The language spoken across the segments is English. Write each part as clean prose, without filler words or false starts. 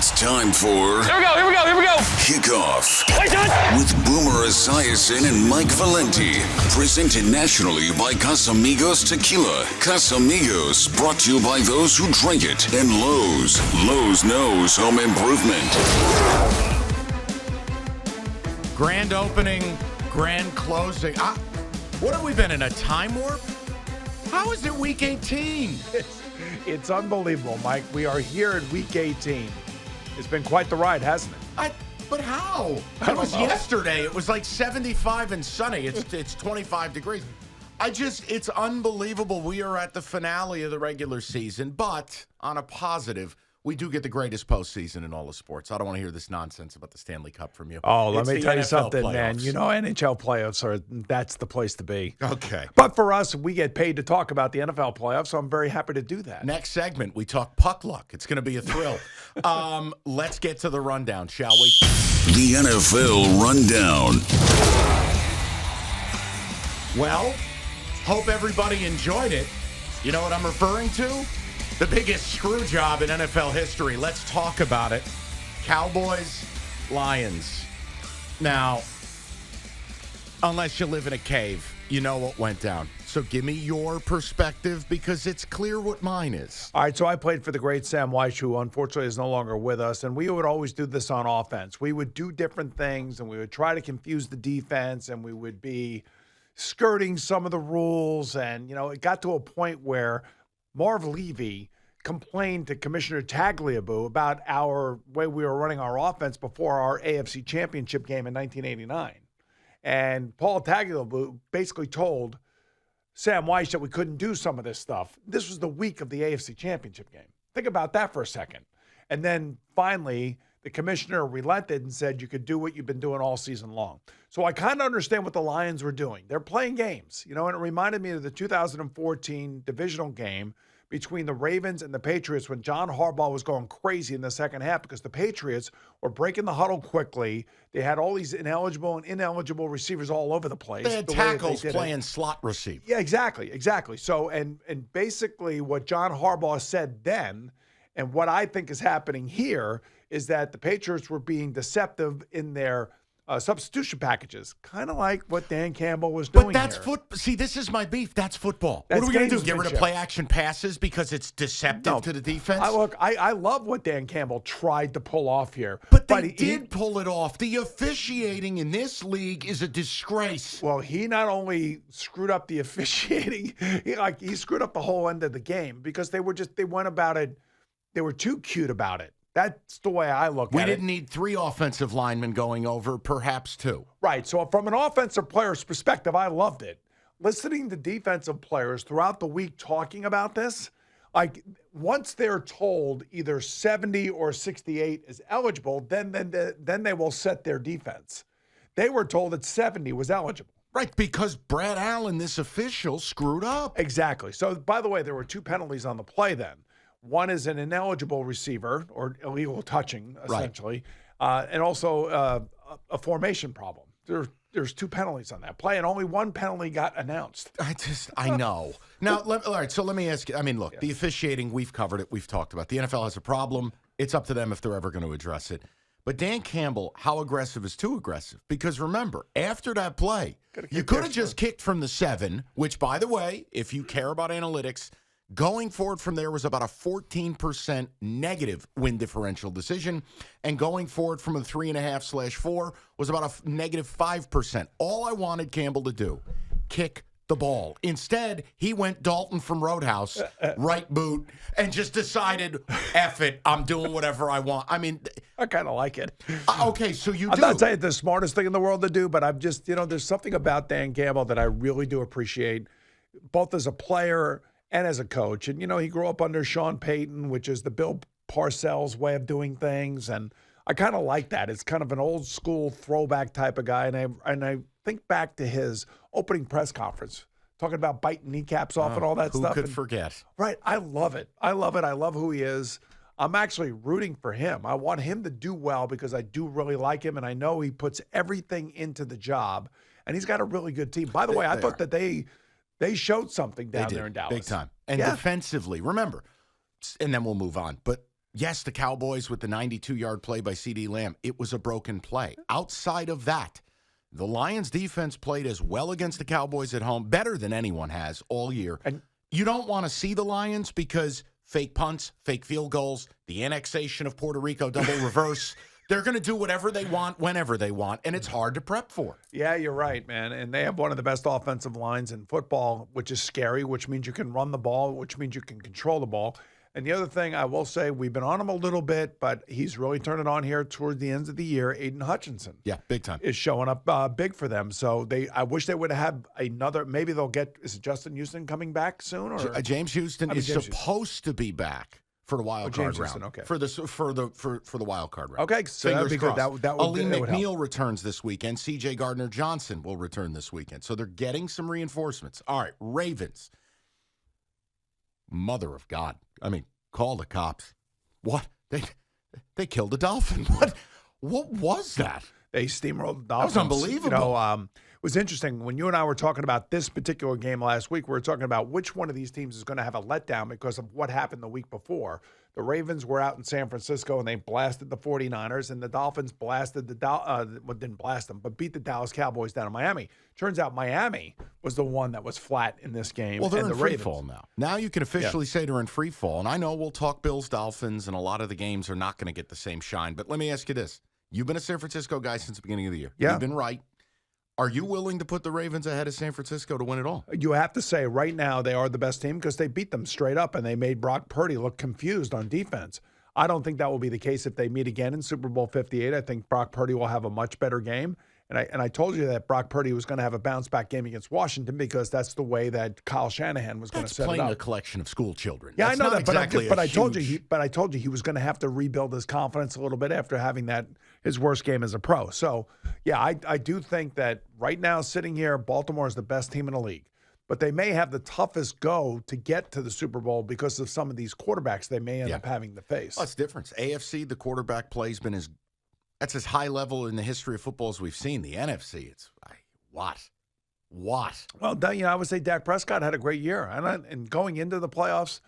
It's time for... Here we go. Kickoff with Boomer Esiason and Mike Valenti. Presented nationally by Casamigos Tequila. Casamigos, brought to you by those who drink it. And Lowe's. Lowe's knows home improvement. Grand opening, grand closing. What have we been in, a time warp? How is it week 18? It's unbelievable, Mike. We are here at week 18. It's been quite the ride, hasn't it? But how? It was yesterday. It was like 75 and sunny. It's 25 degrees. It's unbelievable. We are at the finale of the regular season, but on a positive, we do get the greatest postseason in all of sports. I don't want to hear this nonsense about the Stanley Cup from you. Oh, let me tell you NFL something, playoffs. man. You know, NHL playoffs that's the place to be. Okay. But for us, we get paid to talk about the NFL playoffs, so I'm very happy to do that. Next segment, we talk puck luck. It's going to be a thrill. Let's get to the rundown, shall we? The NFL Rundown. Well, hope everybody enjoyed it. You know what I'm referring to? The biggest screw job in NFL history. Let's talk about it. Cowboys, Lions. Now, unless you live in a cave, you know what went down. So give me your perspective because it's clear what mine is. All right, so I played for the great Sam Weiss, who unfortunately is no longer with us, and we would always do this on offense. We would do different things, and we would try to confuse the defense, and we would be skirting some of the rules, and, you know, it got to a point where Marv Levy complained to Commissioner Tagliabue about our way we were running our offense before our AFC Championship game in 1989. And Paul Tagliabue basically told Sam Weiss that we couldn't do some of this stuff. This was the week of the AFC Championship game. Think about that for a second. And then finally, the commissioner relented and said you could do what you've been doing all season long. So I kind of understand what the Lions were doing. They're playing games, you know, and it reminded me of the 2014 divisional game between the Ravens and the Patriots when John Harbaugh was going crazy in the second half because the Patriots were breaking the huddle quickly. They had all these ineligible and ineligible receivers all over the place. They had tackles playing slot receiver. Yeah, exactly. So, and basically what John Harbaugh said then, and what I think is happening here, is that the Patriots were being deceptive in their substitution packages, kind of like what Dan Campbell was doing. But that's here. See, this is my beef. That's football. That's what are we going to do? Get rid of gamesmanship. play action passes because it's deceptive to the defense? I love what Dan Campbell tried to pull off here. But they did pull it off. The officiating in this league is a disgrace. Well, he not only screwed up the officiating, he screwed up the whole end of the game because they went about it. They were too cute about it. That's the way I look at it. We didn't need 3 offensive linemen going over, perhaps 2. Right. So from an offensive player's perspective, I loved it. Listening to defensive players throughout the week talking about this, like once they're told either 70 or 68 is eligible, then they will set their defense. They were told that 70 was eligible. Right, because Brad Allen, this official, screwed up. Exactly. So, by the way, there were 2 penalties on the play then. One is an ineligible receiver or illegal touching, essentially, and also a formation problem. There's 2 penalties on that play, and only 1 penalty got announced. I know. Now, all right, so let me ask you. I mean, look, the officiating, we've covered it. We've talked about it. The NFL has a problem. It's up to them if they're ever going to address it. But Dan Campbell, how aggressive is too aggressive? Because remember, after that play, you could have just kicked from the 7, which, by the way, if you care about analytics, going forward from there was about a 14% negative win differential decision, and going forward from a 3.5/4 was about a negative 5%. All I wanted Campbell to do, kick the ball. Instead, he went Dalton from Roadhouse, right boot, and just decided, F it, I'm doing whatever I want. I mean, I kind of like it. Okay, so you do. I'm not saying it's the smartest thing in the world to do, but I'm just, there's something about Dan Campbell that I really do appreciate, both as a player and as a coach. And, he grew up under Sean Payton, which is the Bill Parcells way of doing things. And I kind of like that. It's kind of an old school throwback type of guy. And I think back to his opening press conference, talking about biting kneecaps off and all that stuff. Who could forget? Right. I love it. I love who he is. I'm actually rooting for him. I want him to do well because I do really like him. And I know he puts everything into the job. And he's got a really good team. By the way, I thought that they showed something down there in Dallas. Big time. And defensively, remember, and then we'll move on, but Yes, the Cowboys with the 92-yard play by C.D. Lamb. It was a broken play. Outside of that, the Lions defense played as well against the Cowboys at home, better than anyone has all year. And you don't want to see the Lions because fake punts, fake field goals, the annexation of Puerto Rico, double reverse. They're going to do whatever they want, whenever they want, and it's hard to prep for. Yeah, you're right, man. And they have one of the best offensive lines in football, which is scary, which means you can run the ball, which means you can control the ball. And the other thing I will say, we've been on him a little bit, but he's really turned it on here toward the end of the year. Aiden Hutchinson. Yeah, big time. Is showing up big for them. So I wish they would have another, maybe they'll get, is it Justin Houston coming back soon? Or James Houston is supposed to be back for the wild card round. Okay. For the wild card round. Okay, so that'd be good. Ali McNeil returns this weekend. C.J. Gardner-Johnson will return this weekend. So they're getting some reinforcements. All right, Ravens. Mother of God. I mean, call the cops. What? They killed a dolphin. What was that? They steamrolled the Dolphins. That was unbelievable. It was interesting. When you and I were talking about this particular game last week, we were talking about which one of these teams is going to have a letdown because of what happened the week before. The Ravens were out in San Francisco, and they blasted the 49ers, and the Dolphins blasted didn't blast them, but beat the Dallas Cowboys down in Miami. Turns out Miami was the one that was flat in this game. Well, they're and in free fall now. Now you can officially say they're in free fall. And I know we'll talk Bills, Dolphins, and a lot of the games are not going to get the same shine. But let me ask you this. You've been a San Francisco guy since the beginning of the year. Yeah. You've been right. Are you willing to put the Ravens ahead of San Francisco to win it all? You have to say right now they are the best team because they beat them straight up and they made Brock Purdy look confused on defense. I don't think that will be the case if they meet again in Super Bowl 58. I think Brock Purdy will have a much better game. And I told you that Brock Purdy was going to have a bounce-back game against Washington because that's the way that Kyle Shanahan was going to set it up. That's playing a collection of school children. Yeah, that's I know that, exactly but I told you he was going to have to rebuild his confidence a little bit after having his worst game as a pro. So, yeah, I do think that right now, sitting here, Baltimore is the best team in the league. But they may have the toughest go to get to the Super Bowl because of some of these quarterbacks they may end up having to face. Well, that's different. AFC, the quarterback play's been that's as high level in the history of football as we've seen. The NFC, it's what? Well, I would say Dak Prescott had a great year. And going into the playoffs,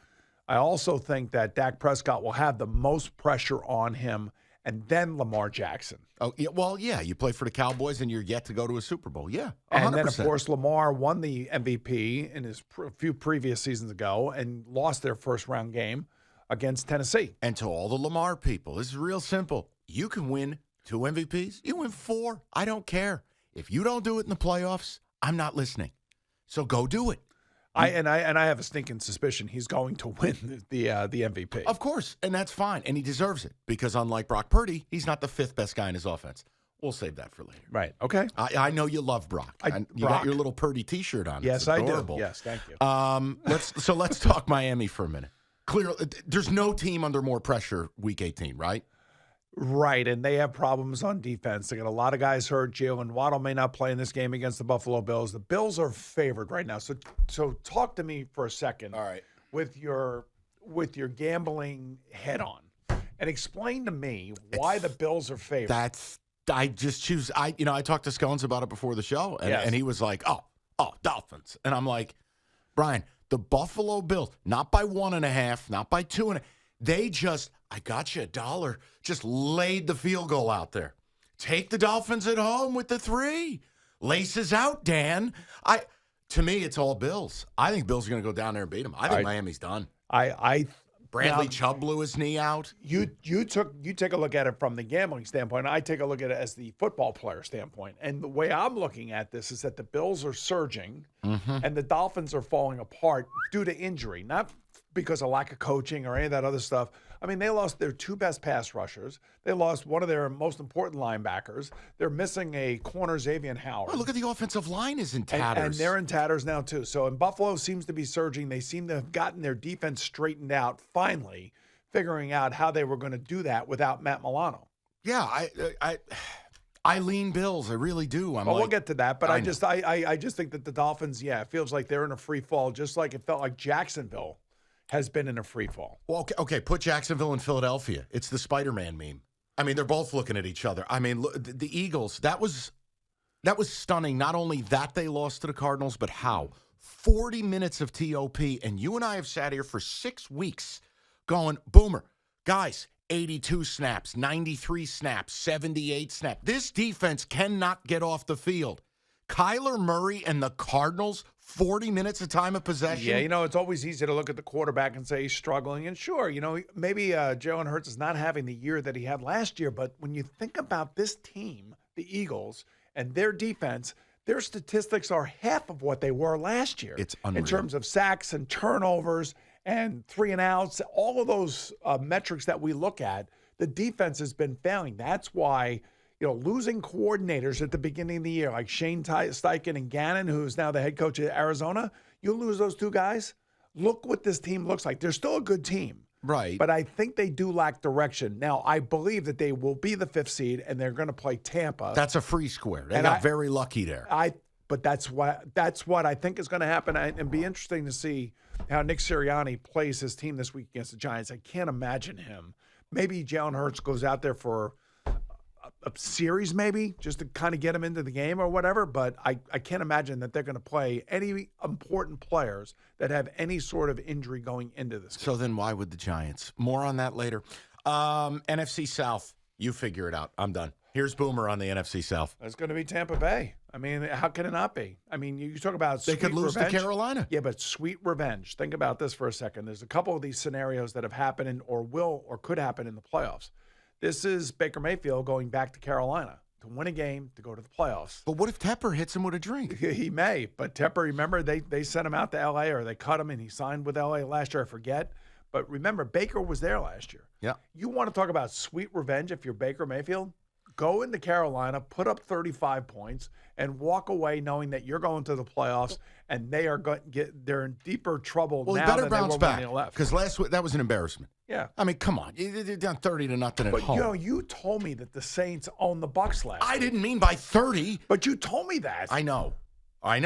I also think that Dak Prescott will have the most pressure on him and then Lamar Jackson. Oh, yeah. Well, yeah, you play for the Cowboys and you're yet to go to a Super Bowl. Yeah, 100%. And then, of course, Lamar won the MVP in his few previous seasons ago and lost their first-round game against Tennessee. And to all the Lamar people, this is real simple. You can win 2 MVPs. You win 4. I don't care. If you don't do it in the playoffs, I'm not listening. So go do it. I have a stinking suspicion he's going to win the MVP. Of course, and that's fine, and he deserves it because unlike Brock Purdy, he's not the 5th best guy in his offense. We'll save that for later. Right. Okay. I know you love Brock. You got your little Purdy T-shirt on. Yes, I do. Yes, thank you. Let's talk Miami for a minute. Clearly, there's no team under more pressure Week 18, right? Right, and they have problems on defense. They got a lot of guys hurt. Jalen Waddle may not play in this game against the Buffalo Bills. The Bills are favored right now. So talk to me for a second. All right. With your gambling head on, and explain to me why the Bills are favored. I just choose. I talked to Scones about it before the show, and he was like, "Oh, Dolphins," and I'm like, Brian, the Buffalo Bills, not by 1.5, not by 2.5. They just, I got you $1, just laid the field goal out there. Take the Dolphins at home with the 3. Laces out, Dan. To me, it's all Bills. I think Bills are going to go down there and beat them. I think Miami's done. Bradley Chubb blew his knee out. You take a look at it from the gambling standpoint. I take a look at it as the football player standpoint. And the way I'm looking at this is that the Bills are surging and the Dolphins are falling apart due to injury, not because of lack of coaching or any of that other stuff. I mean, they lost their 2 best pass rushers. They lost one of their most important linebackers. They're missing a corner, Xavier Howard. Oh, look at the offensive line is in tatters. And they're in tatters now, too. So, and Buffalo seems to be surging. They seem to have gotten their defense straightened out, finally, figuring out how they were going to do that without Matt Milano. Yeah, I lean Bills. I really do. We'll get to that. But I just think that the Dolphins, it feels like they're in a free fall, just like it felt like Jacksonville has been in a free fall. Well, okay, put Jacksonville and Philadelphia. It's the Spider-Man meme. I mean, they're both looking at each other. I mean, look, the Eagles, that was stunning. Not only that they lost to the Cardinals, but how. 40 minutes of TOP, and you and I have sat here for 6 weeks going, Boomer, Guys, 82 snaps, 93 snaps, 78 snaps. This defense cannot get off the field. Kyler Murray and the Cardinals, 40 minutes of time of possession. Yeah, it's always easy to look at the quarterback and say he's struggling. And sure, maybe Jalen Hurts is not having the year that he had last year. But when you think about this team, the Eagles, and their defense, their statistics are half of what they were last year. It's unreal. In terms of sacks and turnovers and 3 and outs, all of those metrics that we look at, the defense has been failing. That's why, losing coordinators at the beginning of the year, like Shane Steichen and Gannon, who's now the head coach at Arizona, you lose those 2 guys, look what this team looks like. They're still a good team. Right. But I think they do lack direction. Now, I believe that they will be the 5th seed, and they're going to play Tampa. That's a free square. They got very lucky there. But that's what I think is going to happen. And be interesting to see how Nick Sirianni plays his team this week against the Giants. I can't imagine him. Maybe Jalen Hurts goes out there for a series, maybe, just to kind of get him into the game or whatever. But I can't imagine that they're going to play any important players that have any sort of injury going into this game. So then why would the Giants? More on that later. NFC South, you figure it out. I'm done. Here's Boomer on the NFC South. It's going to be Tampa Bay. I mean, how can it not be? I mean, you talk about they could lose revenge. to Carolina. Yeah, but sweet revenge. Think about this for a second. There's a couple of these scenarios that have happened or will or could happen in the playoffs. This is Baker Mayfield going back to Carolina to win a game to go to the playoffs. But what if Tepper hits him with a drink? He may. But Tepper, remember, they sent him out to L.A. or they cut him and he signed with L.A. last year. I forget. But remember, Baker was there last year. Yeah. You want to talk about sweet revenge if you're Baker Mayfield? Go into Carolina, put up 35 points, and walk away knowing that you're going to the playoffs, and they are going they're in deeper trouble now better than they bounce were back, when they left. because last week that was an embarrassment. Yeah. I mean, come on, you're down 30-0 at But home. you told me that the Saints own the Bucs last I week. didn't mean by 30. But you told me that. I know. I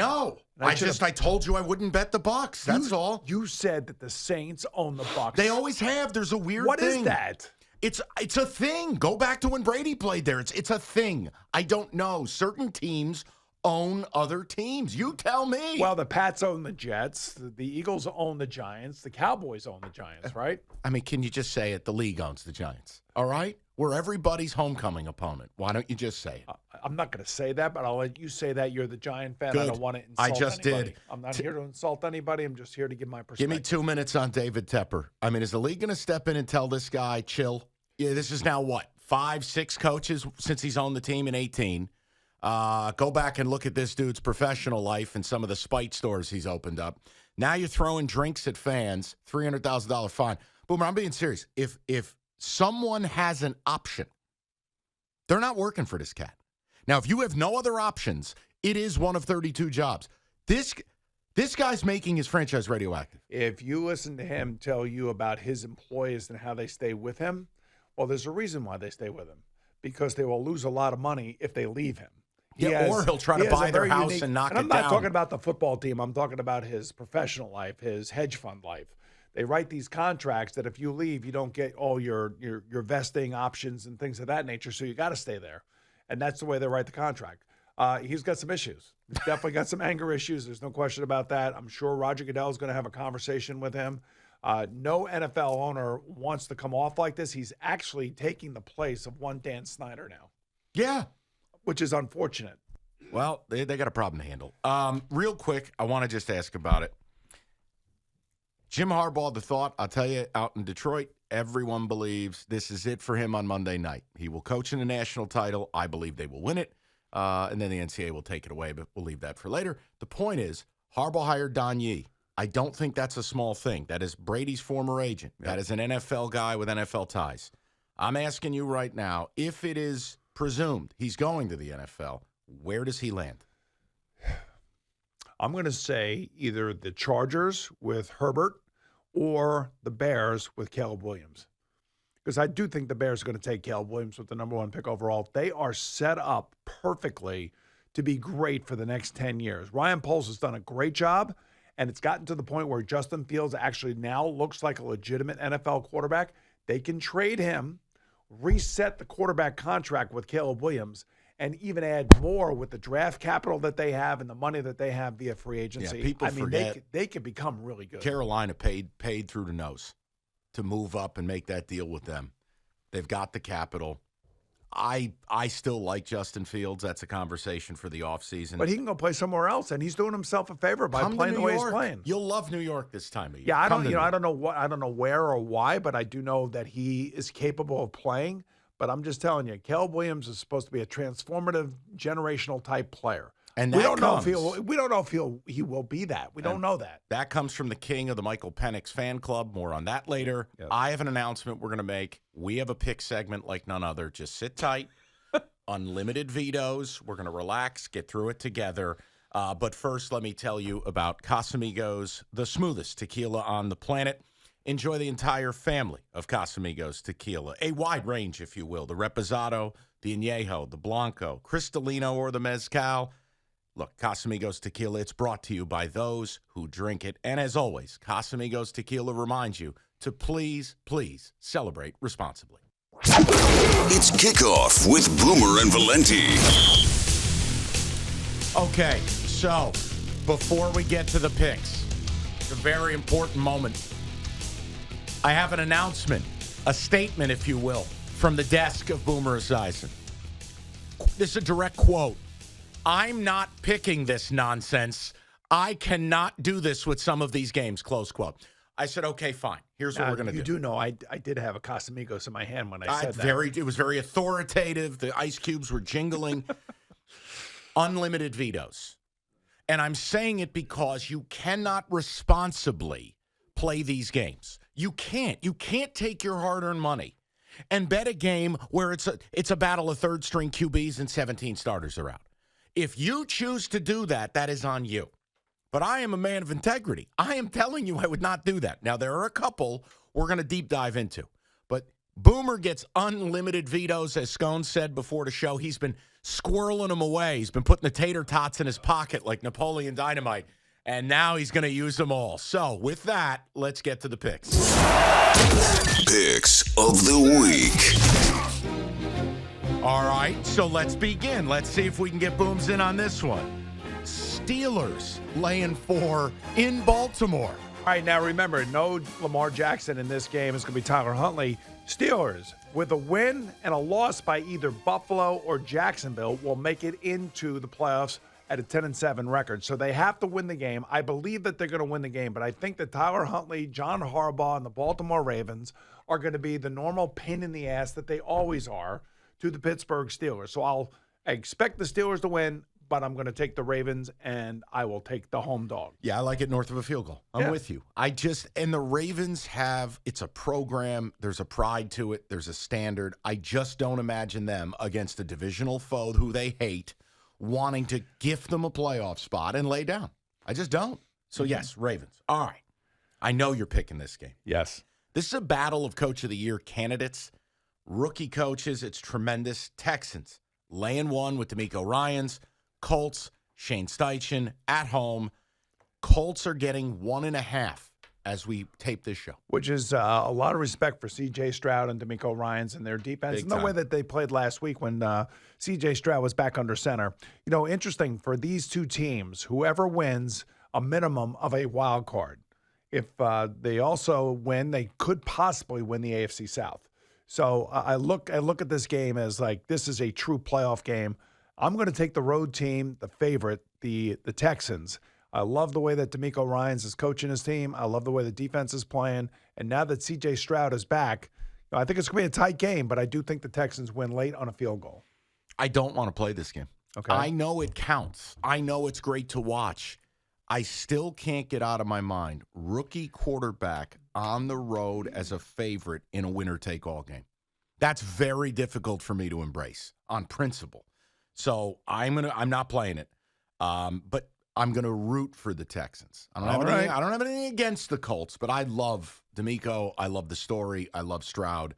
told you I wouldn't bet the Bucs. That's all. You said that the Saints own the Bucs. They always have. There's a weird What thing. is that? It's a thing. Go back to when Brady played there. It's a thing. I don't know. Certain teams own other teams. You tell me. Well, the Pats own the Jets. The Eagles own the Giants. The Cowboys own the Giants, right? I mean, can you just say it? The league owns the Giants. All right? We're everybody's homecoming opponent. Why don't you just say it? I'm not going to say that, but I'll let you say that. You're the Giant fan. Good. I don't want to insult I just anybody. did. I'm not here to insult anybody. I'm just here to give my perspective. Give me 2 minutes on David Tepper. I mean, is the league going to step in and tell this guy, chill? Yeah, this is now what, 5, 6 coaches since he's on the team in 18. Go back and look at this dude's professional life and some of the spite stores he's opened up. Now you're throwing drinks at fans, $300,000 fine. Boomer, I'm being serious. If someone has an option, they're not working for this cat. Now, if you have no other options, it is one of 32 jobs. This guy's making his franchise radioactive. If you listen to him tell you about his employees and how they stay with him, well, there's a reason why they stay with him. Because they will lose a lot of money if they leave him. Or he'll try to buy their house and knock it down. I'm not talking about the football team. I'm talking about his professional life, his hedge fund life. They write these contracts that if you leave, you don't get all your vesting options and things of that nature, so you got to stay there. And that's the way they write the contract. He's got some issues. He's definitely got some anger issues. There's no question about that. I'm sure Roger Goodell is going to have a conversation with him. No NFL owner wants to come off like this. He's actually taking the place of one Dan Snyder now. Yeah. Which is unfortunate. Well, they got a problem to handle. Real quick, I want to just ask about it. Jim Harbaugh, the thought, I'll tell you, out in Detroit, everyone believes this is it for him on Monday night. He will coach in the national title. I believe they will win it. And then the NCAA will take it away, but we'll leave that for later. The point is, Harbaugh hired Don Yee. I don't think that's a small thing. That is Brady's former agent. Yep. That is an NFL guy with NFL ties. I'm asking you right now, if it is presumed he's going to the NFL, where does he land? I'm going to say either the Chargers with Herbert or the Bears with Caleb Williams. Because I do think the Bears are going to take Caleb Williams with the number 1 pick overall. They are set up perfectly to be great for the next 10 years. Ryan Poles has done a great job, and it's gotten to the point where Justin Fields actually now looks like a legitimate NFL quarterback. They can trade him, reset the quarterback contract with Caleb Williams, and even add more with the draft capital that they have and the money that they have via free agency. Yeah, people forget. They can become really good. Carolina paid through the nose. to move up and make that deal with them. They've got the capital. I still like Justin Fields. That's a conversation for the offseason. But he can go play somewhere else, and he's doing himself a favor by playing the way he's playing. You'll love New York this time of year. Yeah, I don't know where or why, but I do know that he is capable of playing. But I'm just telling you, Caleb Williams is supposed to be a transformative, generational type player. And we don't know if he will be that. We don't know that. That comes from the king of the Michael Penix fan club. More on that later. Yep. I have an announcement we're going to make. We have a pick segment like none other. Just sit tight. Unlimited vetoes. We're going to relax, get through it together. But first, let me tell you about Casamigos, the smoothest tequila on the planet. Enjoy the entire family of Casamigos tequila. A wide range, if you will. The Reposado, the Añejo, the Blanco, Cristalino, or the Mezcal. Look, Casamigos Tequila, it's brought to you by those who drink it. And as always, Casamigos Tequila reminds you to please, please celebrate responsibly. It's Kickoff with Boomer and Valenti. Okay, so before we get to the picks, it's a very important moment. I have an announcement, a statement, if you will, from the desk of Boomer Esiason. This is a direct quote. I'm not picking this nonsense. I cannot do this with some of these games, close quote. I said, okay, fine. Here's what we're going to do. You do know I did have a Casamigos in my hand when I said that. It was very authoritative. The ice cubes were jingling. Unlimited vetoes. And I'm saying it because you cannot responsibly play these games. You can't. You can't take your hard-earned money and bet a game where it's a battle of third-string QBs and 17 starters are out. If you choose to do that, that is on you. But I am a man of integrity. I am telling you I would not do that. Now, there are a couple we're going to deep dive into. But Boomer gets unlimited vetoes, as Scone said before the show. He's been squirreling them away. He's been putting the tater tots in his pocket like Napoleon Dynamite. And now he's going to use them all. So, with that, let's get to the picks. Picks of the week. All right, so let's begin. Let's see if we can get Booms in on this one. Steelers laying 4 in Baltimore. All right, now remember, no Lamar Jackson in this game. It's going to be Tyler Huntley. Steelers, with a win and a loss by either Buffalo or Jacksonville, will make it into the playoffs at a 10-7 record. So they have to win the game. I believe that they're going to win the game, but I think that Tyler Huntley, John Harbaugh, and the Baltimore Ravens are going to be the normal pain in the ass that they always are to the Pittsburgh Steelers. So I expect the Steelers to win, but I'm going to take the Ravens, and I will take the home dog. Yeah, I like it north of a field goal. I'm with you. And the Ravens it's a program. There's a pride to it. There's a standard. I just don't imagine them against a divisional foe who they hate wanting to gift them a playoff spot and lay down. I just don't. So, yes, Ravens. All right. I know you're picking this game. Yes. This is a battle of Coach of the Year candidates. Rookie coaches, it's tremendous. Texans, laying 1 with DeMeco Ryans. Colts, Shane Steichen, at home. Colts are getting 1.5 as we tape this show. Which is a lot of respect for C.J. Stroud and DeMeco Ryans and their defense. Big and the time. way that they played last week when C.J. Stroud was back under center. You know, interesting for these two teams, whoever wins a minimum of a wild card. If they also win, they could possibly win the AFC South. So I look at this game as like this is a true playoff game. I'm going to take the road team, the favorite, the Texans. I love the way that DeMeco Ryans is coaching his team. I love the way the defense is playing. And now that C.J. Stroud is back, I think it's going to be a tight game, but I do think the Texans win late on a field goal. I don't want to play this game. Okay. I know it counts. I know it's great to watch. I still can't get out of my mind rookie quarterback on the road as a favorite in a winner-take-all game. That's very difficult for me to embrace on principle. So I'm not playing it, but I'm going to root for the Texans. I don't have anything against the Colts, but I love DeMeco. I love the story. I love Stroud.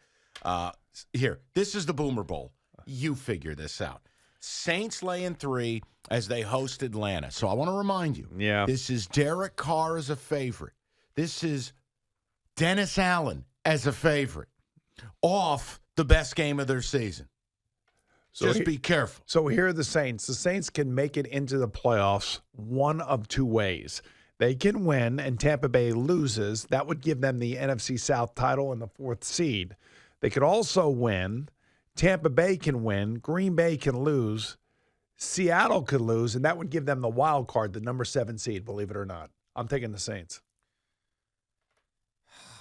Here, this is the Boomer Bowl. You figure this out. Saints laying 3 as they host Atlanta. So I want to remind you, this is Derek Carr as a favorite. This is Dennis Allen as a favorite off the best game of their season. So just be careful. So here are the Saints. The Saints can make it into the playoffs one of two ways. They can win, and Tampa Bay loses. That would give them the NFC South title and the 4th seed. They could also win. Tampa Bay can win. Green Bay can lose. Seattle could lose, and that would give them the wild card, the number 7 seed, believe it or not. I'm taking the Saints.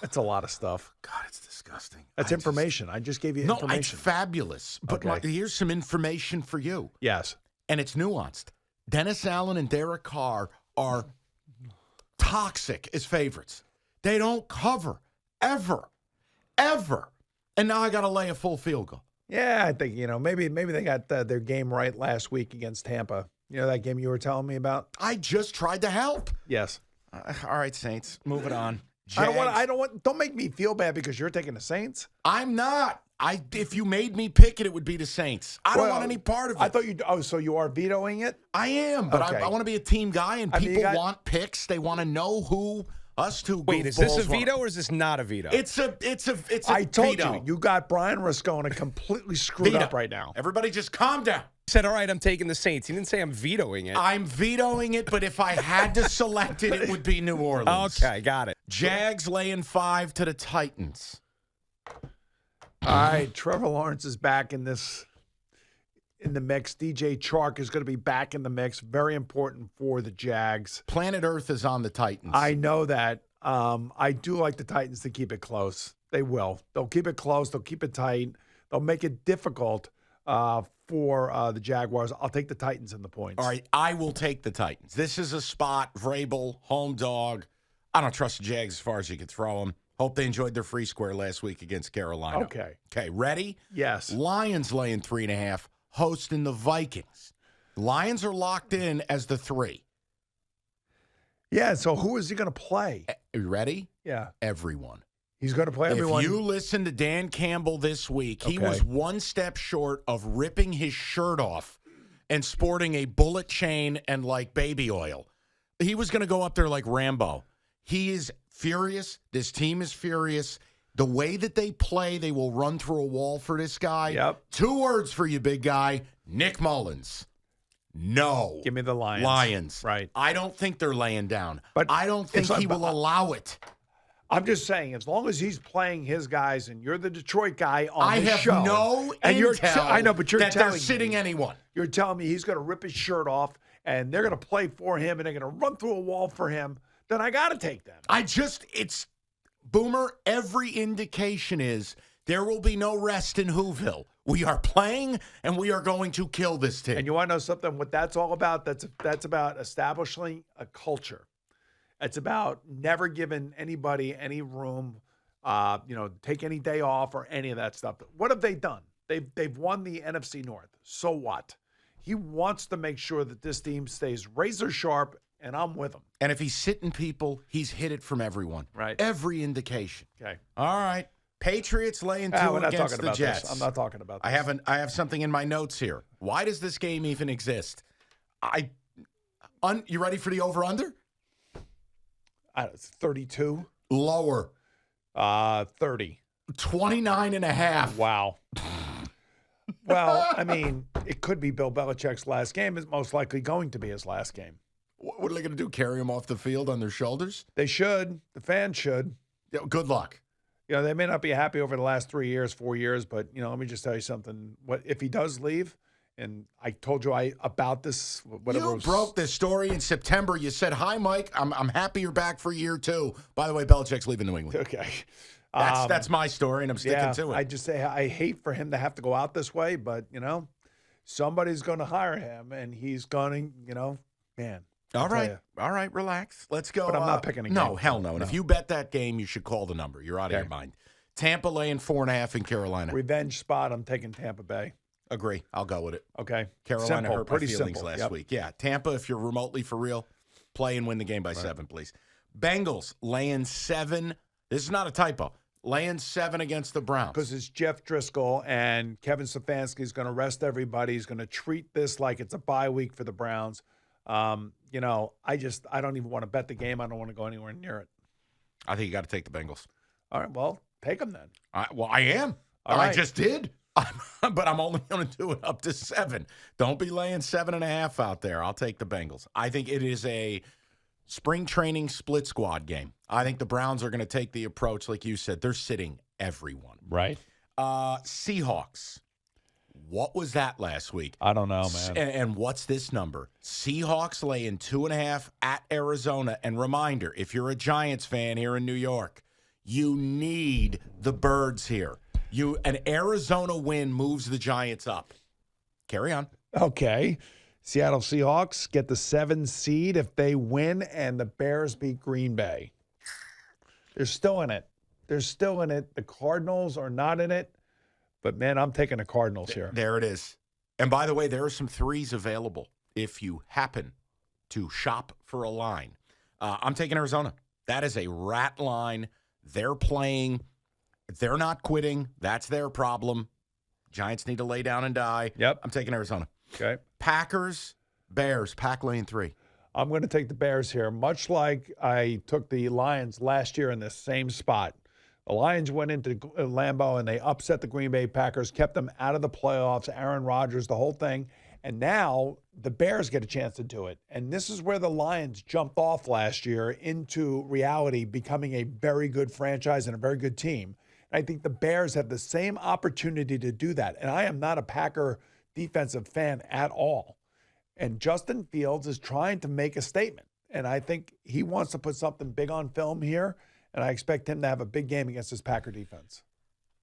That's a lot of stuff. God, it's disgusting. That's information. I just gave you information. No, it's fabulous. But Okay. here's some information for you. Yes. And it's nuanced. Dennis Allen and Derek Carr are toxic as favorites. They don't cover, ever. And now I got to lay a full field goal. Yeah, I think, maybe they got their game right last week against Tampa. You know that game you were telling me about? I just tried to help. Yes. All right, Saints, moving on. Don't make me feel bad because you're taking the Saints. I'm not. If you made me pick it, it would be the Saints. I don't want any part of it. I thought so you are vetoing it? I am, but Okay. I want to be a team guy, and people want picks. They want to know who us two. Wait, is this a goofballs veto want. or is this not a veto? It's a I told veto. you got Brian Rascona completely screwed Veto. up right now. Everybody just calm down. He said, all right, I'm taking the Saints. He didn't say I'm vetoing it. I'm vetoing it, but if I had to select it, it would be New Orleans. Okay, got it. Jags laying 5 to the Titans. All right, Trevor Lawrence is back in the mix. DJ Chark is going to be back in the mix. Very important for the Jags. Planet Earth is on the Titans. I know that. I do like the Titans to keep it close. They will. They'll keep it close. They'll keep it tight. They'll make it difficult for the Jaguars. I'll take the Titans in the points. All right, I will take the Titans. This is a spot, Vrabel, home dog. I don't trust the Jags as far as you can throw them. Hope they enjoyed their free square last week against Carolina. Okay, ready? Yes. Lions laying 3.5, hosting the Vikings. Lions are locked in as the 3. Yeah, so who is he going to play? Are you ready? Yeah. Everyone. He's going to play everyone. If you listen to Dan Campbell this week, he Okay. was one step short of ripping his shirt off and sporting a bullet chain and like baby oil. He was going to go up there like Rambo. He is furious. This team is furious. The way that they play, they will run through a wall for this guy. Yep. 2 words for you, big guy. Nick Mullins. No. Give me the Lions. Lions. Right. I don't think they're laying down. But I don't think it's like- he will allow it. I'm just saying, as long as he's playing his guys and you're the Detroit guy on I the have show. no and intel I know, but you're that telling they're sitting me, anyone. You're telling me he's going to rip his shirt off and they're going to play for him and they're going to run through a wall for him. Then I got to take them. It's Boomer. Every indication is there will be no rest in Whoville. We are playing and we are going to kill this team. And you want to know something? What that's all about? That's about establishing a culture. It's about never giving anybody any room, take any day off or any of that stuff. What have they done? They've won the NFC North. So what? He wants to make sure that this team stays razor sharp, and I'm with him. And if he's sitting people, he's hit it from everyone. Right. Every indication. Okay. All right. Patriots laying 2 We're not against talking the about Jets. this. I'm not talking about this. I have something in my notes here. Why does this game even exist? You ready for the over-under? It's 32. Lower. 30. 29.5. Wow. Well, I mean, it could be Bill Belichick's last game. It's most likely going to be his last game. What are they going to do? Carry him off the field on their shoulders? They should. The fans should. Yeah, good luck. They may not be happy over the last 3 years, 4 years, but, let me just tell you something. What if he does leave? And I told you about this. You broke this story in September. You said, "Hi, Mike. I'm happy you're back for year 2." By the way, Belichick's leaving New England. Okay. That's my story, and I'm sticking to it. I just say I hate for him to have to go out this way, but, somebody's going to hire him, and he's going to, man. All right, relax. Let's go. But I'm not picking a game. No, hell no. And if you bet that game, you should call the number. You're out of your mind. Tampa laying 4.5 in Carolina. Revenge spot, I'm taking Tampa Bay. Agree. I'll go with it. Okay. Carolina hurt my pretty feelings simple. last Yep. week. Yeah, Tampa, if you're remotely for real, play and win the game by 7, please. Bengals laying 7. This is not a typo. Laying 7 against the Browns. Because it's Jeff Driscoll and Kevin Stefanski is going to rest everybody. He's going to treat this like it's a bye week for the Browns. I don't even want to bet the game. I don't want to go anywhere near it. I think you got to take the Bengals. All right, well, take them then. I am. All I right. just did. But I'm only going to do it up to 7. Don't be laying 7.5 out there. I'll take the Bengals. I think it is a spring training split squad game. I think the Browns are going to take the approach, like you said, they're sitting everyone. Right. Seahawks. What was that last week? I don't know, man. And what's this number? Seahawks laying 2.5 at Arizona. And reminder, if you're a Giants fan here in New York, you need the birds here. An Arizona win moves the Giants up. Carry on. Okay. Seattle Seahawks get the 7 seed if they win and the Bears beat Green Bay. They're still in it. The Cardinals are not in it. But, man, I'm taking the Cardinals here. There it is. And, by the way, there are some 3s available if you happen to shop for a line. I'm taking Arizona. That is a rat line. They're playing. They're not quitting. That's their problem. Giants need to lay down and die. Yep. I'm taking Arizona. Okay. Packers, Bears, Pack lane 3. I'm going to take the Bears here, much like I took the Lions last year in the same spot. The Lions went into Lambeau and they upset the Green Bay Packers, kept them out of the playoffs, Aaron Rodgers, the whole thing. And now the Bears get a chance to do it. And this is where the Lions jumped off last year into reality, becoming a very good franchise and a very good team. And I think the Bears have the same opportunity to do that. And I am not a Packer defensive fan at all. And Justin Fields is trying to make a statement. And I think he wants to put something big on film here. And I expect him to have a big game against his Packer defense.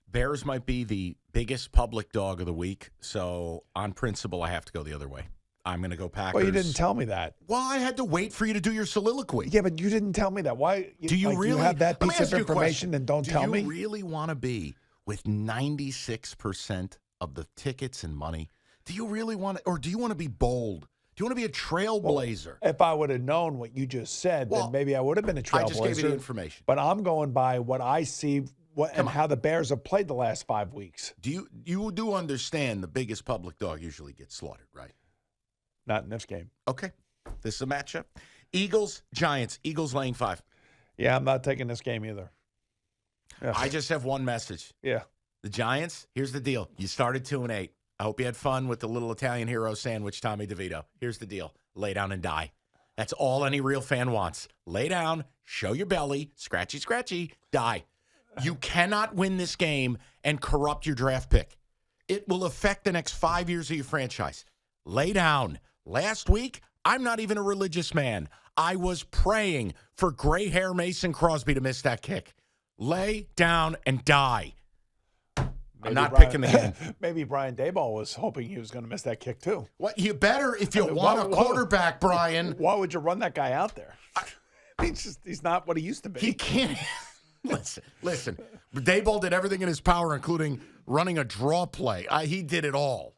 Bears might be the biggest public dog of the week. So, on principle, I have to go the other way. I'm going to go Packers. Well, you didn't tell me that. Well, I had to wait for you to do your soliloquy. Yeah, but you didn't tell me that. Why? Do you really You have that Let me piece ask of you a question. information and don't tell me? Do you really want to be with 96% of the tickets and money? Do you really want to, or do you want to be bold? Do you want to be a trailblazer? Well, if I would have known what you just said, then maybe I would have been a trailblazer. I just gave you the information. But I'm going by what I see and how the Bears have played the last 5 weeks. You do understand the biggest public dog usually gets slaughtered, right? Not in this game. Okay. This is a matchup. Eagles, Giants. Eagles laying 5. Yeah, I'm not taking this game either. Yeah. I just have one message. Yeah. The Giants, here's the deal. You started 2-8. I hope you had fun with the little Italian hero sandwich, Tommy DeVito. Here's the deal. Lay down and die. That's all any real fan wants. Lay down, show your belly, scratchy, scratchy, die. You cannot win this game and corrupt your draft pick. It will affect the next 5 years of your franchise. Lay down. Last week, I'm not even a religious man. I was praying for gray hair Mason Crosby to miss that kick. Lay down and die. I'm not picking the game. Maybe Brian Daboll was hoping he was going to miss that kick too. What you better if you want a quarterback, Brian. Why would you run that guy out there? He's not what he used to be. He can't. Listen. Daboll did everything in his power, including running a draw play. He did it all.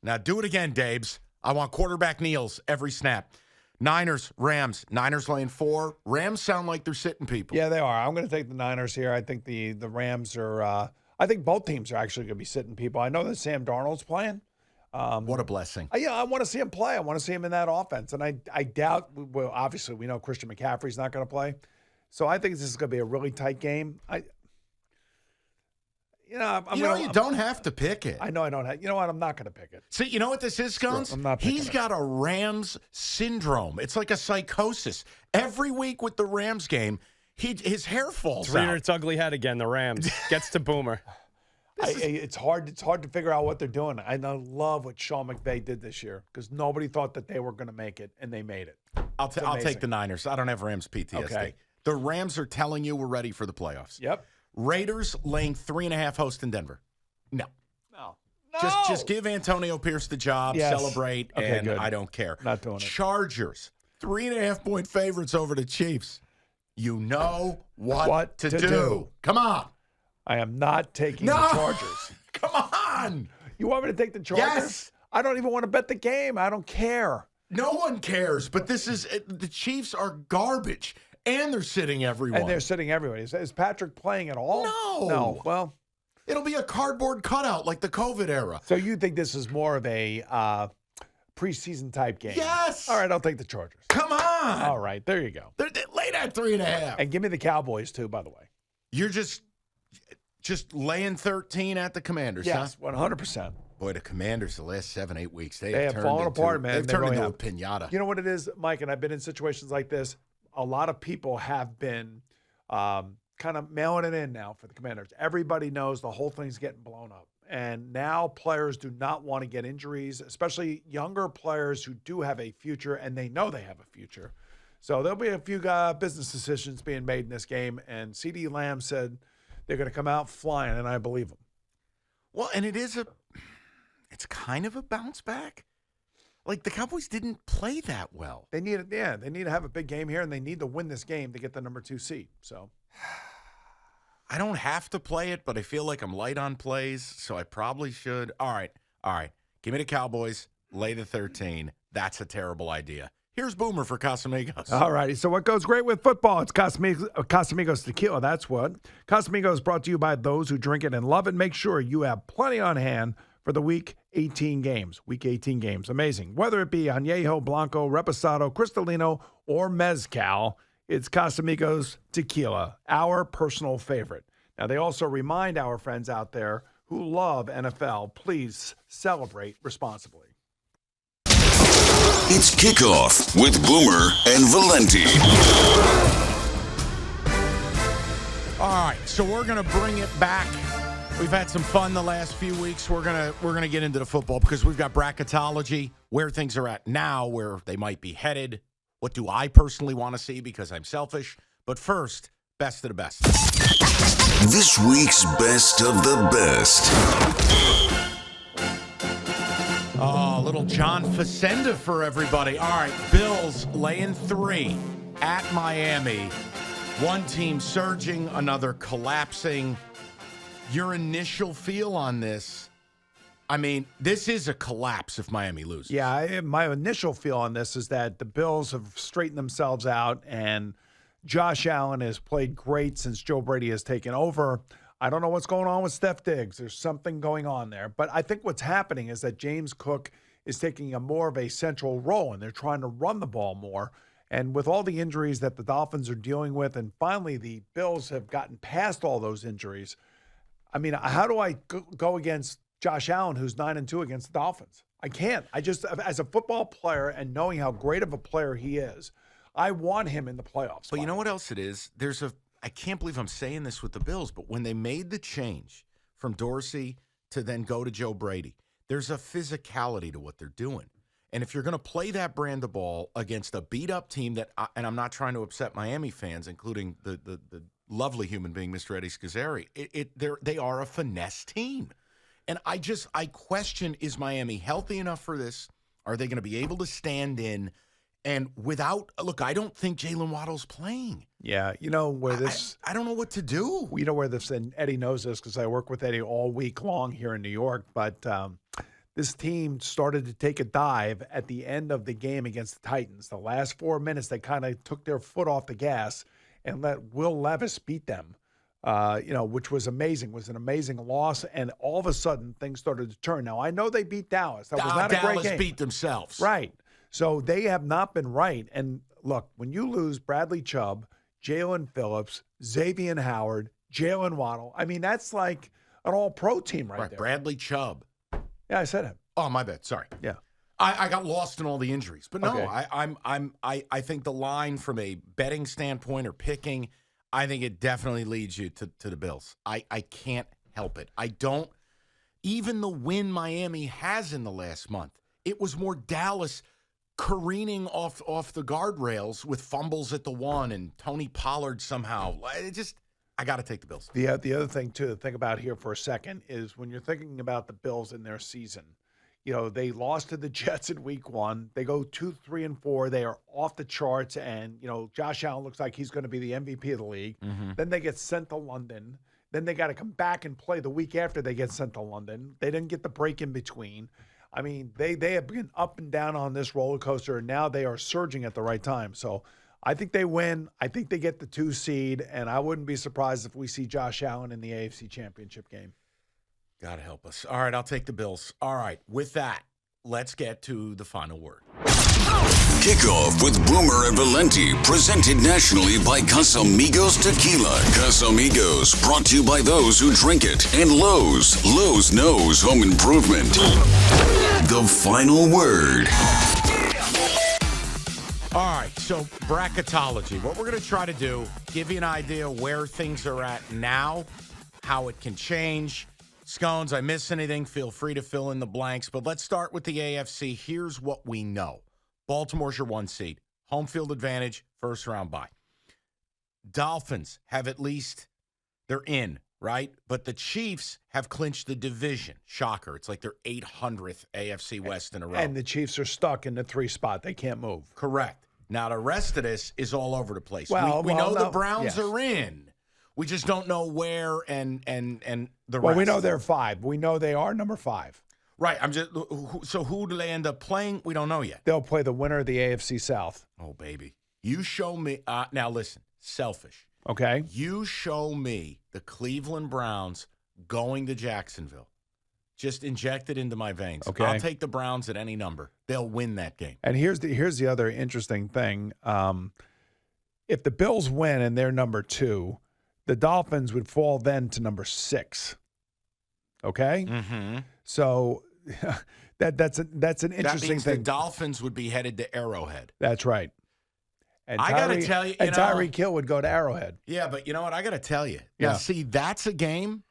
Now do it again, Dabes. I want quarterback kneels every snap. Niners, Rams. Niners laying 4. Rams sound like they're sitting people. Yeah, they are. I'm going to take the Niners here. I think the Rams are. I think both teams are actually going to be sitting people. I know that Sam Darnold's playing. What a blessing. I want to see him play. I want to see him in that offense. And I doubt, well, obviously we know Christian McCaffrey's not going to play. So I think this is going to be a really tight game. You don't have to pick it. I know I don't have. You know what? I'm not going to pick it. See, you know what this is, Scones? I'm not picking He's it. got a Rams syndrome. It's like a psychosis. Every week with the Rams game, his hair falls Reared out. its ugly head again. The Rams gets to Boomer. It's hard to figure out what they're doing. I love what Sean McVay did this year because nobody thought that they were going to make it, and they made it. I'll take the Niners. I don't have Rams PTSD. Okay. The Rams are telling you we're ready for the playoffs. Yep. Raiders laying 3.5 host in Denver. No. Just give Antonio Pierce the job, celebrate, and good. I don't care. Not doing it. Chargers, 3.5-point favorites over the Chiefs. You know what to do. Come on. I am not taking the Chargers. Come on. You want me to take the Chargers? Yes. I don't even want to bet the game. I don't care. No one cares, but the Chiefs are garbage, and they're sitting everyone. And they're sitting everybody. Is Patrick playing at all? No. Well, it'll be a cardboard cutout like the COVID era. So you think this is more of a preseason type game? Yes. All right, I'll take the Chargers. Come on. All right, there you go. They're late at 3.5. And give me the Cowboys too, by the way. You're just laying 13 at the Commanders, yes, huh? 100%. Boy, the Commanders the last 7-8 weeks, they have fallen apart, man. They've They turned really into have. a pinata. You know what it is, Mike, and I've been in situations like this. a lot of people have been kind of mailing it in now for the Commanders. Everybody knows the whole thing's getting blown up. And now players do not want to get injuries, especially younger players who do have a future, and they know they have a future. So there'll be a few business decisions being made in this game, and CeeDee Lamb said they're going to come out flying, and I believe him. Well, and it's kind of a bounce back. Like, the Cowboys didn't play that well. They need to have a big game here, and they need to win this game to get the number 2 seed. So I don't have to play it, but I feel like I'm light on plays, so I probably should. All right. Give me the Cowboys, lay the 13. That's a terrible idea. Here's Boomer for Casamigos. All righty. So what goes great with football? It's Casamigos tequila. That's what. Casamigos brought to you by those who drink it and love it. Make sure you have plenty on hand for the Week 18 games. Week 18 games. Amazing. Whether it be Añejo, Blanco, Reposado, Cristalino, or Mezcal, it's Casamigos tequila, our personal favorite. Now, they also remind our friends out there who love NFL, please celebrate responsibly. It's Kickoff with Boomer and Valenti. All right, so we're going to bring it back. We've had some fun the last few weeks. We're gonna get into the football because we've got bracketology, where things are at now, where they might be headed. What do I personally want to see because I'm selfish? But first, best of the best. This week's best of the best. Oh, little John Facenda for everybody. All right, Bills laying 3 at Miami. One team surging, another collapsing. Your initial feel on this? I mean, this is a collapse if Miami loses. Yeah, my initial feel on this is that the Bills have straightened themselves out, and Josh Allen has played great since Joe Brady has taken over. I don't know what's going on with Steph Diggs. There's something going on there. But I think what's happening is that James Cook is taking a more of a central role, and they're trying to run the ball more. And with all the injuries that the Dolphins are dealing with, and finally the Bills have gotten past all those injuries, I mean, how do I go against Josh Allen, who's 9-2 against the Dolphins? I can't. I just, as a football player and knowing how great of a player he is, I want him in the playoffs. But you know what else it is? I can't believe I'm saying this with the Bills, but when they made the change from Dorsey to then go to Joe Brady, there's a physicality to what they're doing. And if you're going to play that brand of ball against a beat-up team and I'm not trying to upset Miami fans, including the lovely human being, Mr. Eddie Scazzeri, they are a finesse team. And I question, is Miami healthy enough for this? Are they going to be able to stand in? And I don't think Jalen Waddle's playing. Yeah, you know where this... I don't know what to do. You know where this, and Eddie knows this because I work with Eddie all week long here in New York, but this team started to take a dive at the end of the game against the Titans. The last 4 minutes, they kind of took their foot off the gas and let Will Levis beat them, which was amazing. It was an amazing loss, and all of a sudden, things started to turn. Now, I know they beat Dallas. That was not a great game. Dallas beat themselves. Right. So they have not been right. And look, when you lose Bradley Chubb, Jalen Phillips, Xavier Howard, Jalen Waddle, I mean, that's like an all-pro team right there. Bradley Chubb. Yeah, I said him. Oh, my bad. Sorry. Yeah. I got lost in all the injuries. But no, Okay. I think the line from a betting standpoint or picking, I think it definitely leads you to the Bills. I can't help it. I don't. Even the win Miami has in the last month, it was more Dallas careening off the guardrails with fumbles at the one and Tony Pollard somehow. I got to take the Bills. The other thing, too, to think about here for a second is when you're thinking about the Bills in their season, they lost to the Jets in week 1. They go 2-3-4. They are off the charts, and, Josh Allen looks like he's going to be the MVP of the league. Mm-hmm. Then they get sent to London. Then they got to come back and play the week after they get sent to London. They didn't get the break in between. I mean, they have been up and down on this roller coaster, and now they are surging at the right time. So I think they win. I think they get the 2 seed, and I wouldn't be surprised if we see Josh Allen in the AFC Championship game. God help us. All right, I'll take the Bills. All right, with that, let's get to the final word. Kickoff with Boomer and Valenti, presented nationally by Casamigos Tequila. Casamigos, brought to you by those who drink it. And Lowe's. Lowe's knows home improvement. The final word. All right, so bracketology. What we're going to try to do, give you an idea where things are at now, how it can change. Scones, I miss anything, feel free to fill in the blanks. But let's start with the AFC. Here's what we know. Baltimore's your 1 seed. Home field advantage, first round bye. Dolphins have at least, they're in, right? But the Chiefs have clinched the division. Shocker. It's like their 800th AFC West in a row. And the Chiefs are stuck in the 3 spot. They can't move. Correct. Now, the rest of this is all over the place. Well, we know no, the Browns yes. are in. We just don't know where and the Well, rest. we know they're 5. We know they are number 5. Right. So who do they end up playing? We don't know yet. They'll play the winner of the AFC South. Oh, baby. You show me. Now, listen, selfish. Okay? You show me the Cleveland Browns going to Jacksonville. Just inject it into my veins. Okay. I'll take the Browns at any number. They'll win that game. And here's the other interesting thing. If the Bills win and they're number 2, the Dolphins would fall then to number 6. Okay? Mm-hmm. So that's an That interesting means thing. the Dolphins would be headed to Arrowhead. That's right. And I gotta tell you, and Tyreek Hill would go to Arrowhead. Yeah, but you know what? I got to tell you. Yeah. Now, see, that's a game.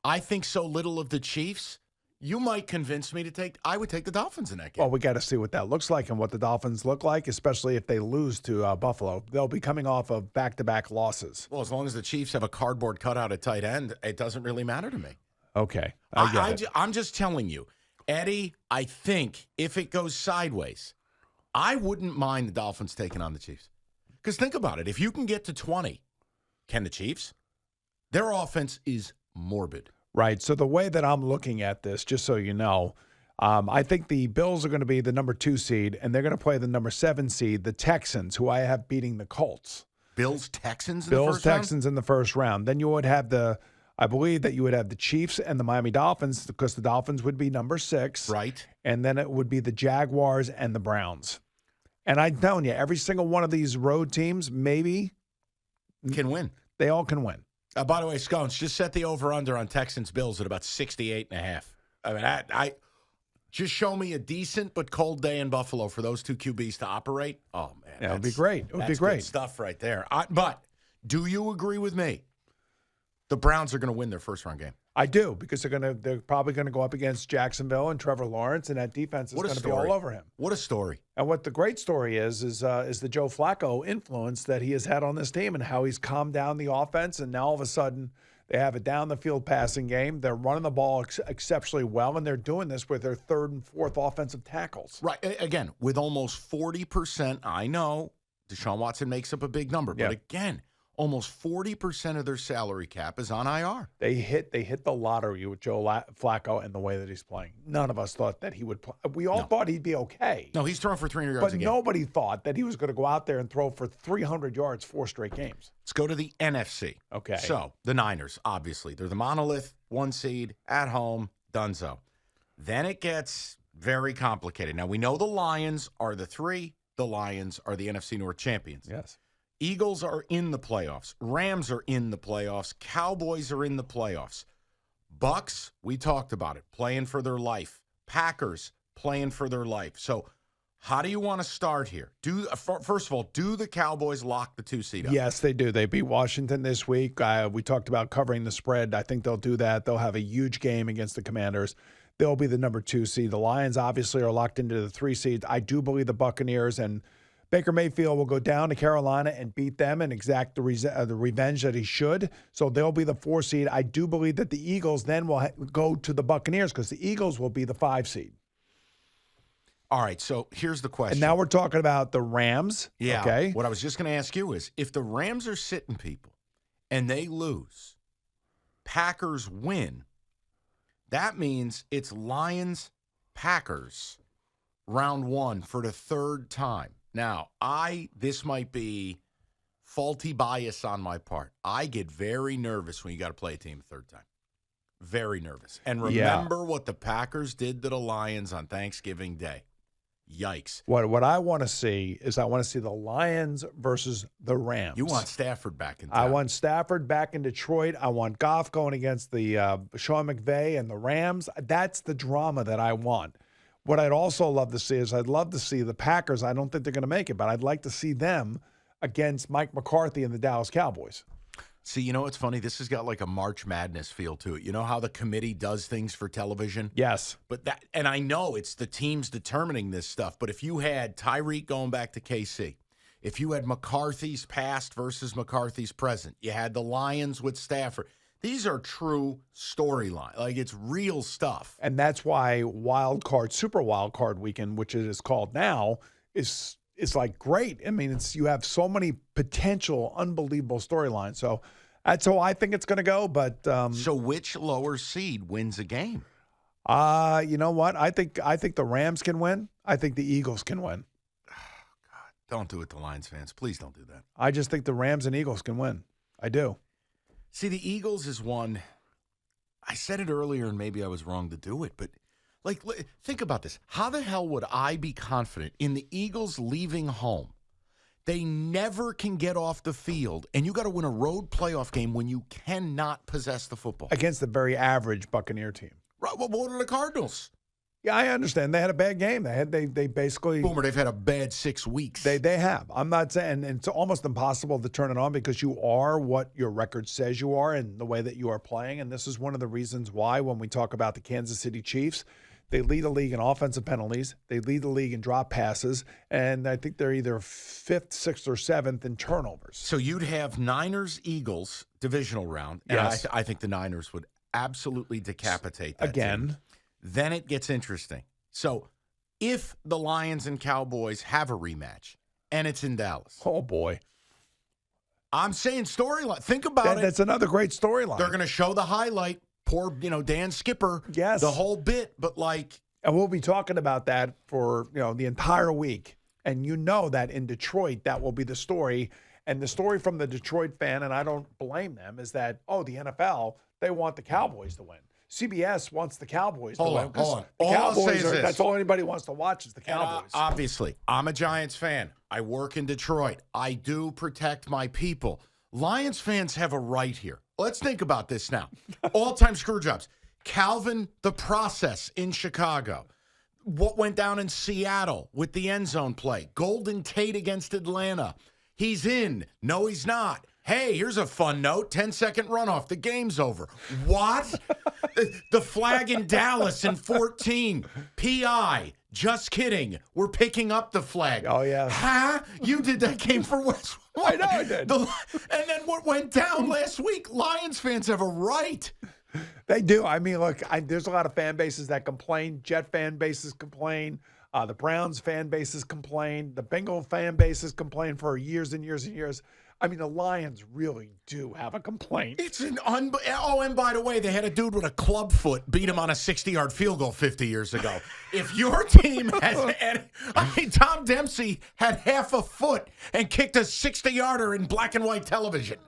I think so little of the Chiefs. You might convince me to take. I would take the Dolphins in that game. Well, we got to see what that looks like and what the Dolphins look like, especially if they lose to Buffalo. They'll be coming off of back-to-back losses. Well, as long as the Chiefs have a cardboard cutout at tight end, it doesn't really matter to me. Okay, I get it. I'm just telling you, Eddie, I think if it goes sideways, I wouldn't mind the Dolphins taking on the Chiefs. Because think about it. If you can get to 20, can the Chiefs? Their offense is morbid. Right. So the way that I'm looking at this, just so you know, I think the Bills are going to be the number 2 seed, and they're going to play the number 7 seed, the Texans, who I have beating the Colts. Bills, Texans in the first Texans in the first round. Then you would have I believe that you would have the Chiefs and the Miami Dolphins, because the Dolphins would be number 6. Right. And then it would be the Jaguars and the Browns. And I'm telling you, every single one of these road teams, maybe Can win. they all can win. By the way, Scones, just set the over-under on Texans-Bills at about 68.5. I mean, I just show me a decent but cold day in Buffalo for those 2 QBs to operate. Oh, man. Yeah, it would be great. It would be That's great. good stuff right there. But do you agree with me? The Browns are going to win their first-round game. I do, because they're probably going to go up against Jacksonville and Trevor Lawrence, and that defense is going to be all over him. What a story. And what the great story is the Joe Flacco influence that he has had on this team, and how he's calmed down the offense, and now all of a sudden they have a down-the-field passing game. They're running the ball exceptionally well, and they're doing this with their 3rd and 4th offensive tackles. Right. Again, with almost 40%, I know Deshaun Watson makes up a big number, but again, almost 40% of their salary cap is on IR. They hit the lottery with Joe Flacco and the way that he's playing. None of us thought that he would play. We all thought he'd be okay. No, he's throwing for 300 yards a But game. nobody thought that he was going to go out there and throw for 300 yards 4 straight games. Let's go to the NFC. Okay. So, the Niners, obviously. They're the monolith, 1 seed, at home, donezo. Then it gets very complicated. Now, we know the Lions are the 3. The Lions are the NFC North champions. Yes. Eagles are in the playoffs. Rams are in the playoffs. Cowboys are in the playoffs. Bucks, we talked about it, playing for their life. Packers, playing for their life. So how do you want to start here? First of all, do the Cowboys lock the 2 seed up? Yes, they do. They beat Washington this week. We talked about covering the spread. I think they'll do that. They'll have a huge game against the Commanders. They'll be the number 2 seed. The Lions obviously are locked into the 3 seeds. I do believe the Buccaneers and Baker Mayfield will go down to Carolina and beat them and exact the revenge that he should. So they'll be the 4 seed. I do believe that the Eagles then will go to the Buccaneers, because the Eagles will be the 5 seed. All right, so here's the question. And now we're talking about the Rams. Yeah. Okay. What I was just going to ask you is, if the Rams are sitting people and they lose, Packers win, that means it's Lions-Packers round 1 for the 3rd time. Now, this might be faulty bias on my part. I get very nervous when you got to play a team a 3rd time. Very nervous. And remember what the Packers did to the Lions on Thanksgiving Day. Yikes. What I want to see is the Lions versus the Rams. You want Stafford back in town. I want Stafford back in Detroit. I want Goff going against the Sean McVay and the Rams. That's the drama that I want. What I'd also love to see is I'd love to see the Packers. I don't think they're going to make it, but I'd like to see them against Mike McCarthy and the Dallas Cowboys. See, you know what's funny? This has got like a March Madness feel to it. You know how the committee does things for television? Yes. But that, and I know it's the teams determining this stuff, but if you had Tyreek going back to KC, if you had McCarthy's past versus McCarthy's present, you had the Lions with Stafford. These are true storylines. Like, it's real stuff. And that's why Super Wild Card Weekend, which it is called now, is like great. I mean, you have so many potential, unbelievable storylines. So that's how I think it's going to go. But so which lower seed wins a game? You know what? I think the Rams can win. I think the Eagles can win. God, don't do it to Lions fans. Please don't do that. I just think the Rams and Eagles can win. I do. See, the Eagles is one. I said it earlier, and maybe I was wrong to do it, but like, think about this. How the hell would I be confident in the Eagles leaving home? They never can get off the field, and you got to win a road playoff game when you cannot possess the football. Against the very average Buccaneer team. Right, well, what are the Cardinals? Yeah, I understand. They had a bad game. They basically Boomer, they've had a bad 6 weeks. They have. I'm not saying, and it's almost impossible to turn it on because you are what your record says you are and the way that you are playing. And this is one of the reasons why when we talk about the Kansas City Chiefs, they lead the league in offensive penalties. They lead the league in drop passes. And I think they're either 5th, 6th, or 7th in turnovers. So you'd have Niners-Eagles divisional round. And Yes. I think the Niners would absolutely decapitate that Again. team. Then it gets interesting. So if the Lions and Cowboys have a rematch and it's in Dallas, Oh, boy. I'm saying storyline. Think about it. That's another great storyline. They're going to show the highlight. Poor, Dan Skipper. Yes. The whole bit. But like, And we'll be talking about that for the entire week. And you know that in Detroit, that will be the story. And the story from the Detroit fan, and I don't blame them, is that, the NFL, they want the Cowboys to win. CBS wants the Cowboys to win. Hold on. The All I'll say Cowboys is this. that's all anybody wants to watch is the and, Cowboys. obviously, I'm a Giants fan. I work in Detroit. I do protect my people. Lions fans have a right here. Let's think about this now. All-time screw jobs. Calvin the Process in Chicago. What went down in Seattle with the end zone play. Golden Tate against Atlanta. He's in. No, he's not. Hey, here's a fun note. 10-second runoff. The game's over. What? The flag in Dallas in 14. PI. Just kidding. We're picking up the flag. Oh, yeah. Huh? You did that game for West. I know I did. And then what went down last week? Lions fans have a right. They do. I mean, look, there's a lot of fan bases that complain. Jet fan bases complain. The Browns fan bases complain. The Bengal fan bases complain for years and years and years. I mean, the Lions really do have a complaint. It's an and by the way, they had a dude with a club foot beat him on a 60-yard field goal 50 years ago. If your team has, Tom Dempsey had half a foot and kicked a 60-yarder in black and white television.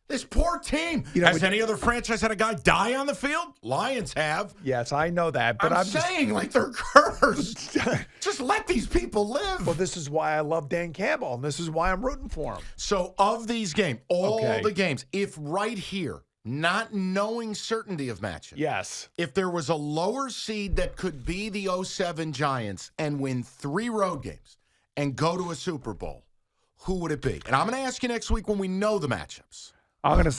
This poor team. Has any other franchise had a guy die on the field? Lions have. Yes, I know that, but I'm saying, like, they're cursed. Just let these people live. Well, this is why I love Dan Campbell, and this is why I'm rooting for him. So, of these games, all the games, if right here, not knowing certainty of matchup. Yes. If there was a lower seed that could be the 07 Giants and win 3 road games and go to a Super Bowl, who would it be? And I'm going to ask you next week when we know the matchups. I'm gonna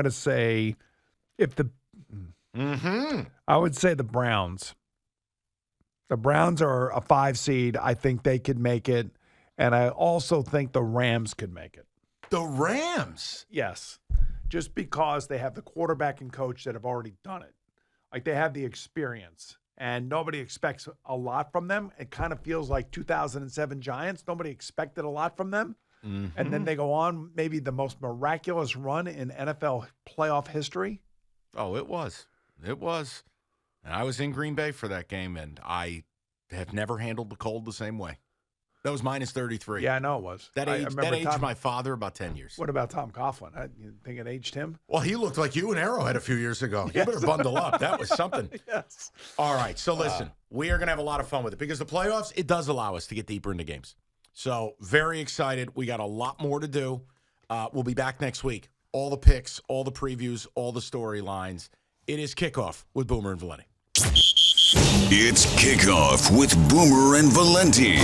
say if the I would say the Browns. The Browns are a 5 seed. I think they could make it. And I also think the Rams could make it. The Rams? Yes. Just because they have the quarterback and coach that have already done it. Like they have the experience. And nobody expects a lot from them. It kind of feels like 2007 Giants. Nobody expected a lot from them. Mm-hmm. And then they go on maybe the most miraculous run in NFL playoff history. Oh, it was. It was. And I was in Green Bay for that game, and I have never handled the cold the same way. That was minus 33. Yeah, I know it was. That aged my father about 10 years. What about Tom Coughlin? You think it aged him? Well, he looked like you in Arrowhead a few years ago. You better bundle up. That was something. Yes. All right, so listen, we are going to have a lot of fun with it because the playoffs, it does allow us to get deeper into games. So very excited. We got a lot more to do. We'll be back next week. All the picks, all the previews, all the storylines. It is Kickoff with Boomer and Valenti. It's Kickoff with Boomer and Valenti.